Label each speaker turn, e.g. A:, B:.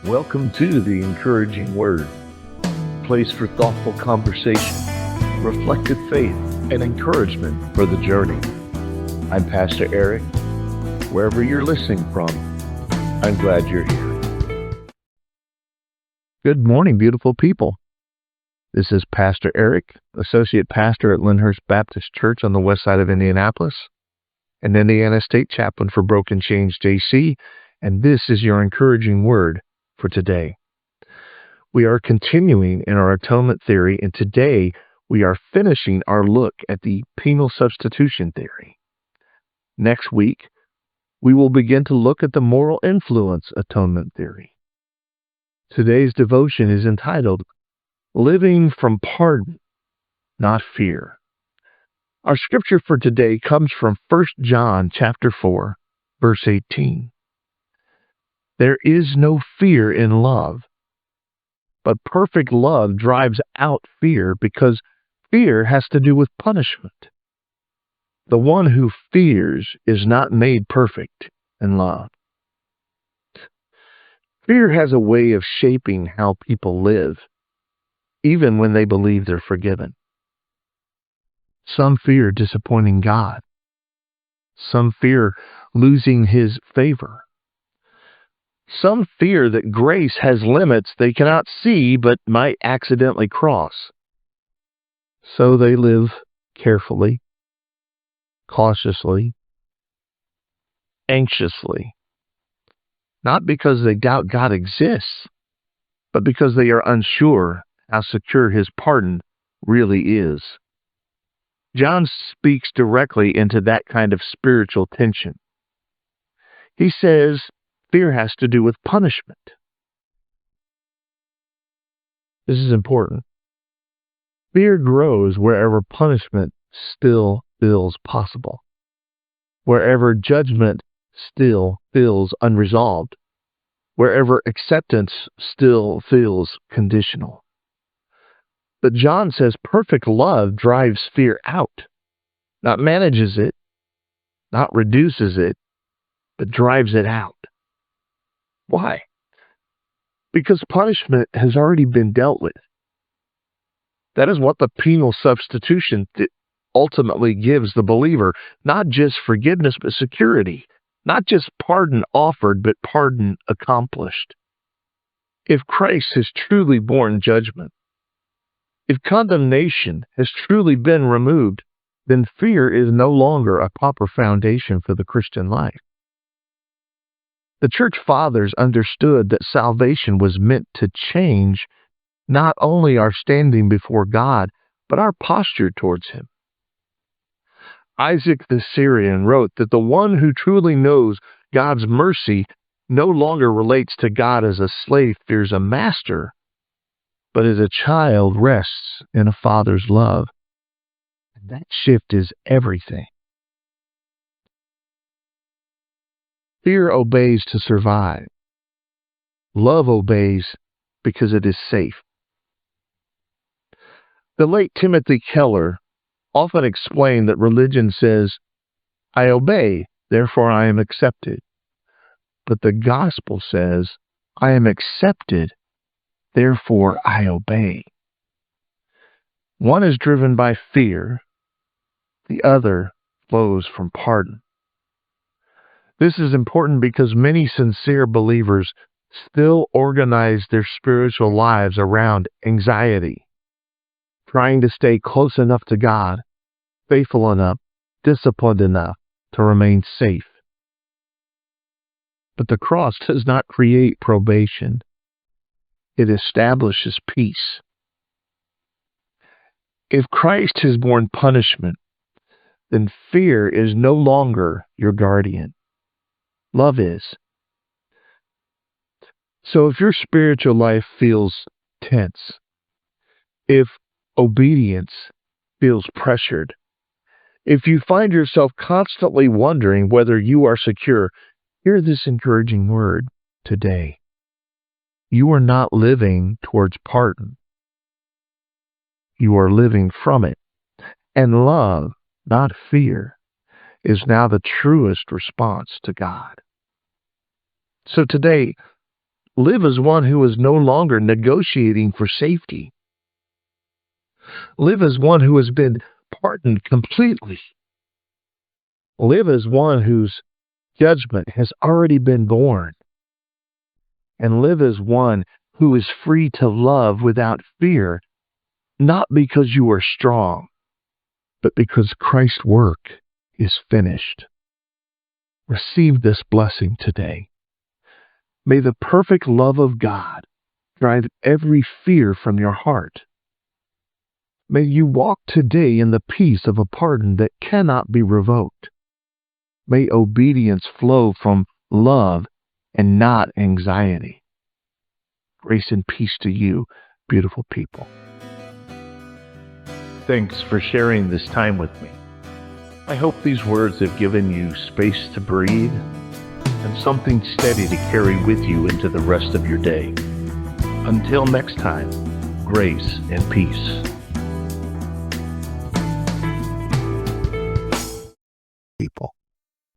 A: Welcome to the Encouraging Word, a place for thoughtful conversation, reflective faith, and encouragement for the journey. I'm Pastor Eric. Wherever you're listening from, I'm glad you're here. Good morning, beautiful people. This is Pastor Eric, Associate Pastor at Lyndhurst Baptist Church on the west side of Indianapolis, and Indiana State Chaplain for Broken Chains JC, and this is your Encouraging Word for today. We are continuing in our atonement theory, and today we are finishing our look at the penal substitution theory. Next week, we will begin to look at the moral influence atonement theory. Today's devotion is entitled, Living from Pardon, Not Fear. Our scripture for today comes from 1 John chapter 4, verse 18. There is no fear in love, but perfect love drives out fear because fear has to do with punishment. The one who fears is not made perfect in love. Fear has a way of shaping how people live, even when they believe they're forgiven. Some fear disappointing God. Some fear losing His favor. Some fear that grace has limits they cannot see but might accidentally cross. So they live carefully, cautiously, anxiously. Not because they doubt God exists, but because they are unsure how secure His pardon really is. John speaks directly into that kind of spiritual tension. He says, fear has to do with punishment. This is important. Fear grows wherever punishment still feels possible, wherever judgment still feels unresolved, wherever acceptance still feels conditional. But John says perfect love drives fear out, not manages it, not reduces it, but drives it out. Why? Because punishment has already been dealt with. That is what the penal substitution ultimately gives the believer, not just forgiveness, but security. Not just pardon offered, but pardon accomplished. If Christ has truly borne judgment, if condemnation has truly been removed, then fear is no longer a proper foundation for the Christian life. The church fathers understood that salvation was meant to change not only our standing before God, but our posture towards Him. Isaac the Syrian wrote that the one who truly knows God's mercy no longer relates to God as a slave fears a master, but as a child rests in a father's love. And that shift is everything. Fear obeys to survive. Love obeys because it is safe. The late Timothy Keller often explained that religion says, I obey, therefore I am accepted. But the gospel says, I am accepted, therefore I obey. One is driven by fear, the other flows from pardon. This is important because many sincere believers still organize their spiritual lives around anxiety, trying to stay close enough to God, faithful enough, disciplined enough to remain safe. But the cross does not create probation. It establishes peace. If Christ has borne punishment, then fear is no longer your guardian. Love is. So if your spiritual life feels tense, if obedience feels pressured, if you find yourself constantly wondering whether you are secure, hear this encouraging word today. You are not living towards pardon. You are living from it. And love, not fear, is now the truest response to God. So today, Live as one who is no longer negotiating for safety. Live as one who has been pardoned completely. Live as one whose judgment has already been borne. And live as one who is free to love without fear, not because you are strong, but because Christ's work is finished. Receive this blessing today. May the perfect love of God drive every fear from your heart. May you walk today in the peace of a pardon that cannot be revoked. May obedience flow from love and not anxiety. Grace and peace to you, beautiful people. Thanks for sharing this time with me. I hope these words have given you space to breathe and something steady to carry with you into the rest of your day. Until next time, grace and peace.